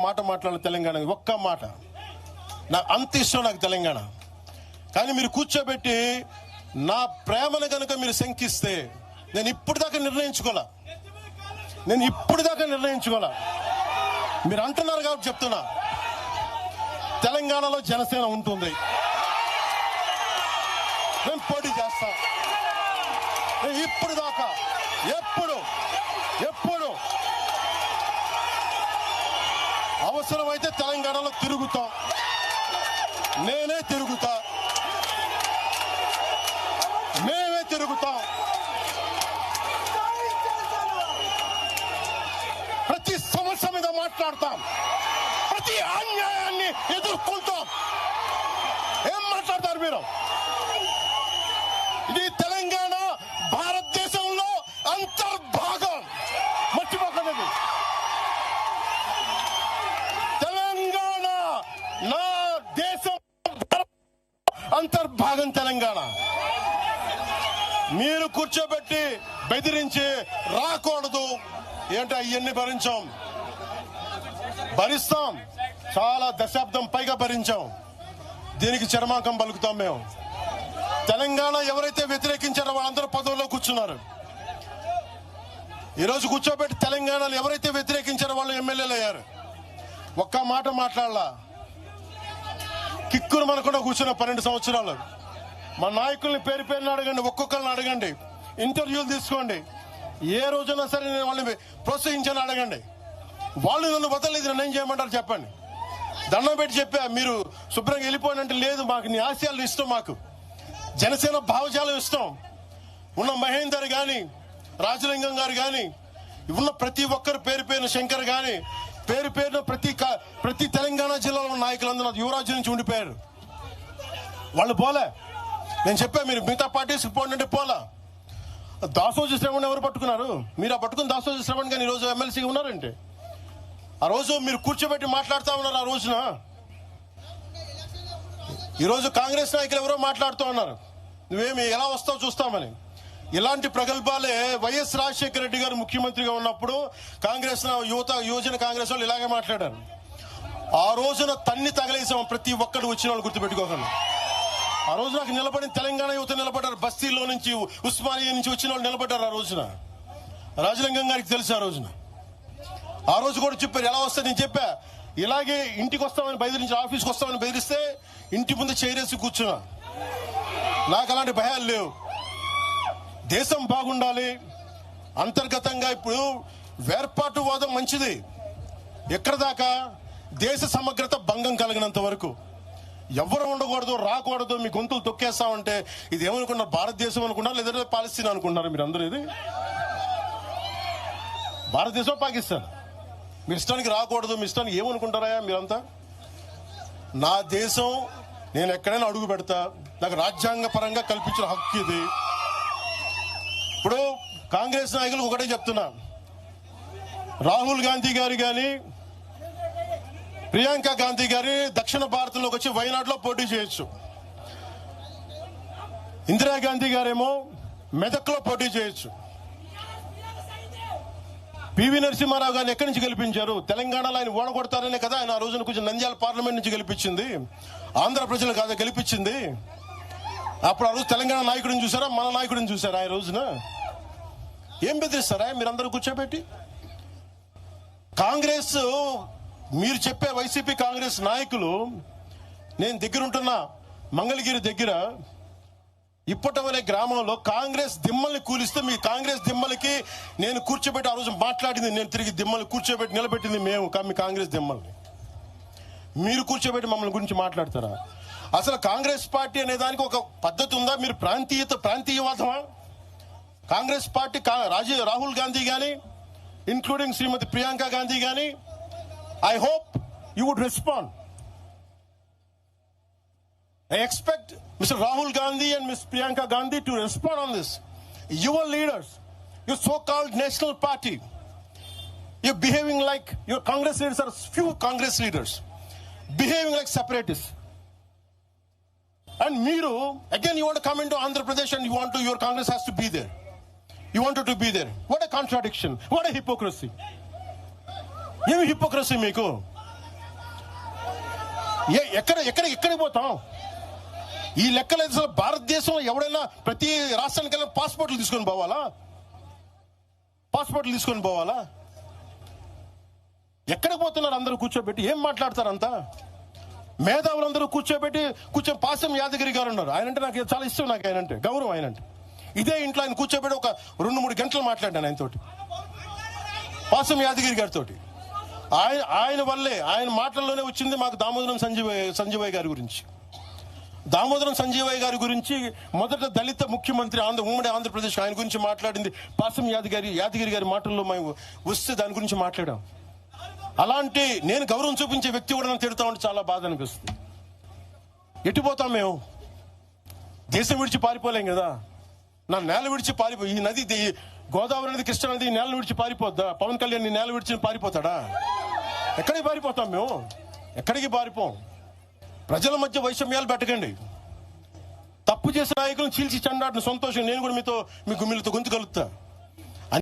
మాట మాట్లాడాలి తెలంగాణ, ఒక్క మాట. నాకు అంత ఇష్టం నాకు తెలంగాణ. కానీ మీరు కూర్చోబెట్టి నా ప్రేమను కనుక మీరు శంకిస్తే నేను ఇప్పటిదాకా నిర్ణయించుకోలే. మీరు అంటున్నారు కాబట్టి చెప్తున్నా, తెలంగాణలో జనసేన ఉంటుంది, మేము పోటీ చేస్తాం. ఇప్పుడు దాకా ఎప్పుడు అవసరమైతే తెలంగాణలో తిరుగుతాం, నేనే తిరుగుతా, మేమే తిరుగుతాం. ప్రతి సమస్య మీద మాట్లాడతాం, ప్రతి అన్యాయాన్ని ఎదుర్కొంటాం. ఏం మాట్లాడతారు మీరు? ఇది తెలంగాణ భారతదేశంలో అంతర్భాగం, మర్చిపోకండి. తెలంగాణ నా దేశం అంతర్భాగం తెలంగాణ. మీరు కూర్చోబెట్టి బెదిరించి రాకూడదు ఏంటో అవన్నీ భరిస్తాం. చాలా దశాబ్దం పైగా భరించాం. దీనికి చర్మాంకం పలుకుతాం మేము. తెలంగాణ ఎవరైతే వ్యతిరేకించారో వాళ్ళందరూ పదవుల్లో కూర్చున్నారు. ఈరోజు కూర్చోబెట్టి తెలంగాణలో ఎవరైతే వ్యతిరేకించారో వాళ్ళు ఎమ్మెల్యేలు అయ్యారు. ఒక్క మాట మాట్లాడాల, కిక్కురు మనకుండా కూర్చున్న 12 సంవత్సరాలు. మా నాయకుల్ని పేరు పేరుని అడగండి, ఒక్కొక్కరిని అడగండి, ఇంటర్వ్యూలు తీసుకోండి. ఏ రోజునా సరే నేను వాళ్ళని ప్రోత్సహించాను అడగండి. వాళ్ళు నన్ను వదలలేదు, నన్ను ఏం చేయమంటారు చెప్పండి. దండం పెట్టి చెప్పా, మీరు శుభ్రంగా వెళ్ళిపోయినంటే లేదు, మాకు నీ ఆశయాలు ఇష్టం, మాకు జనసేన భావజాలం ఇష్టం. ఉన్న మహేందర్ గాని, రాజలింగం గారు గాని, ఉన్న ప్రతి ఒక్కరు పేరు పేరున, శంకర్ గాని పేరు పేరున ప్రతి తెలంగాణ జిల్లాలో నాయకులందరూ యువరాజు నుంచి ఉండిపోయారు. వాళ్ళు పోలే. నేను చెప్పా, మీరు మిగతా పార్టీస్కి పోండి అంటే పోలా. దాసోజు శ్రవణ్ ఎవరు పట్టుకున్నారు? మీరు ఆ పట్టుకుని దాసోజు శ్రవణ్ గాని ఈరోజు ఎమ్మెల్సీగా ఉన్నారంటే, ఆ రోజు మీరు కూర్చోబెట్టి మాట్లాడుతూ ఉన్నారు. ఆ రోజున ఈరోజు కాంగ్రెస్ నాయకులు ఎవరో మాట్లాడుతూ ఉన్నారు, నువ్వేమి ఎలా వస్తావు చూస్తామని. ఇలాంటి ప్రగల్భాలే వైఎస్ రాజశేఖర రెడ్డి గారు ముఖ్యమంత్రిగా ఉన్నప్పుడు కాంగ్రెస్ యువజన కాంగ్రెస్ వాళ్ళు ఇలాగే మాట్లాడారు. ఆ రోజున తన్ని తగలేసాం ప్రతి ఒక్కరు వచ్చిన వాళ్ళు, గుర్తుపెట్టుకోకండి. ఆ రోజు నాకు నిలబడిన తెలంగాణ యువత నిలబడ్డారు. బస్తీలో నుంచి, ఉస్మానియా నుంచి వచ్చిన వాళ్ళు నిలబడ్డారు. ఆ రోజున రాజలింగం గారికి తెలుసు. ఆ రోజు కూడా చెప్పారు ఎలా వస్తా. నేను చెప్పా, ఇలాగే ఇంటికి వస్తామని బెదిరించి, ఆఫీస్కి వస్తామని బెదిరిస్తే ఇంటి ముందు చేరేసి కూర్చున్నా. నాకు అలాంటి భయాలు లేవు. దేశం బాగుండాలి. అంతర్గతంగా ఇప్పుడు వేర్పాటువాదం మంచిది. ఎక్కడ దాకా? దేశ సమగ్రత భంగం కలిగినంత వరకు. ఎవరు ఉండకూడదు, రాకూడదు, మీ గొంతులు తొక్కేస్తామంటే ఇది ఏమనుకున్నారు? భారతదేశం అనుకున్నారు, లేదంటే పాలస్తీన్ అనుకుంటున్నారు? మీరు అందరూ ఇది భారతదేశం, పాకిస్తాన్. మీ ఇష్టానికి రాకూడదు, మీ ఇష్టానికి ఏమనుకుంటారా మీరంతా? నా దేశం, నేను ఎక్కడైనా అడుగు పెడతా. నాకు రాజ్యాంగ పరంగా కల్పించిన హక్కు ఇది. ఇప్పుడు కాంగ్రెస్ నాయకులకు ఒకటే చెప్తున్నా, రాహుల్ గాంధీ గారు కానీ, ప్రియాంక గాంధీ గారి దక్షిణ భారతంలోకి వచ్చి వైనాడులో పోటీ చేయొచ్చు. ఇందిరాగాంధీ గారేమో మెదక్లో పోటీ చేయొచ్చు. పివి నరసింహారావు గారిని ఎక్కడి నుంచి గెలిపించారు? తెలంగాణలో ఆయన ఓడగొడతారనే కదా ఆయన ఆ రోజున కొంచెం నంద్యాల పార్లమెంట్ నుంచి గెలిపించింది. ఆంధ్ర ప్రజలు కాదా గెలిపించింది? అప్పుడు ఆ రోజు తెలంగాణ నాయకుడిని చూసారా, మన నాయకుడిని చూసారా? ఆ రోజున ఏం బెదిరిస్తారా మీరందరూ కూర్చోబెట్టి? కాంగ్రెస్, మీరు చెప్పే వైసీపీ కాంగ్రెస్ నాయకులు, నేను దగ్గరుంటున్న మంగళగిరి దగ్గర ఇప్పటం అనే గ్రామంలో కాంగ్రెస్ దిమ్మల్ని కూలిస్తే, మీ కాంగ్రెస్ దిమ్మలకి నేను కూర్చోబెట్టి ఆ రోజు మాట్లాడింది, నేను తిరిగి దిమ్మల్ని కూర్చోబెట్టి నిలబెట్టింది మేము, మీ కాంగ్రెస్ దిమ్మల్ని. మీరు కూర్చోబెట్టి మమ్మల్ని గురించి మాట్లాడతారా? అసలు కాంగ్రెస్ పార్టీ అనే దానికి ఒక పద్ధతి ఉందా? మీరు ప్రాంతీయవాదమా? కాంగ్రెస్ పార్టీ రాహుల్ గాంధీ గాని, ఇంక్లూడింగ్ శ్రీమతి ప్రియాంక గాంధీ గాని, I hope you would respond. I expect Mr. Rahul Gandhi and Ms. Priyanka Gandhi to respond on this. Your leaders, your so-called national party, you're behaving like, your Congress leaders are few Congress leaders, behaving like separatists. And Meeru, again you want to come into Andhra Pradesh and your Congress has to be there. You wanted to be there. What a contradiction. What a hypocrisy. Emi hypocrisy meeku. ఎక్కడికి పోతాం? ఈ లెక్కలు అసలు భారతదేశంలో ఎవడైనా ప్రతి రాష్ట్రానికి వెళ్ళిన పాస్పోర్ట్లు తీసుకొని పోవాలా? ఎక్కడికి పోతున్నారు? అందరూ కూర్చోబెట్టి ఏం మాట్లాడతారంతా? మేధావులందరూ కూర్చో పాసం యాదగిరి గారు ఉన్నారు. ఆయనంటే నాకు చాలా ఇష్టం, నాకు ఆయనంటే గౌరవం. ఆయనంటే ఇదే ఇంట్లో ఆయన కూర్చోబెట్టి ఒక 2-3 గంటలు మాట్లాడాను ఆయనతోటి, పాసం యాదగిరి గారితో. ఆయన వల్లే, ఆయన మాటల్లోనే వచ్చింది మాకు దామోదరం సంజీవయ్య గారి గురించి. దామోదరం సంజీవయ్య గారి గురించి మొదట దళిత ముఖ్యమంత్రి ఉమ్మడి ఆంధ్రప్రదేశ్, ఆయన గురించి మాట్లాడింది పాసం యాదగిరి గారి మాటల్లో మేము వస్తే దాని గురించి మాట్లాడాం. అలాంటి నేను గౌరవం చూపించే వ్యక్తి కూడా నన్ను తిడతా ఉంటే చాలా బాధ అనిపిస్తుంది. ఎట్టిపోతాం మేము? దేశం విడిచి పారిపోలేం కదా. నా నేల విడిచి ఈ నది, గోదావరి నది, కృష్ణా నది నేల విడిచి పారిపోద్దా? పవన్ కళ్యాణ్ నేల విడిచి పారిపోతాడా? ఎక్కడికి పారిపోతాం మేము? ఎక్కడికి పారిపోం. ప్రజల మధ్య వైషమ్యాలు పెట్టకండి. తప్పు చేసిన నాయకులను చీల్చి చెండాడిన సంతోషం. నేను కూడా మీతో గొంతు కలుపుతా.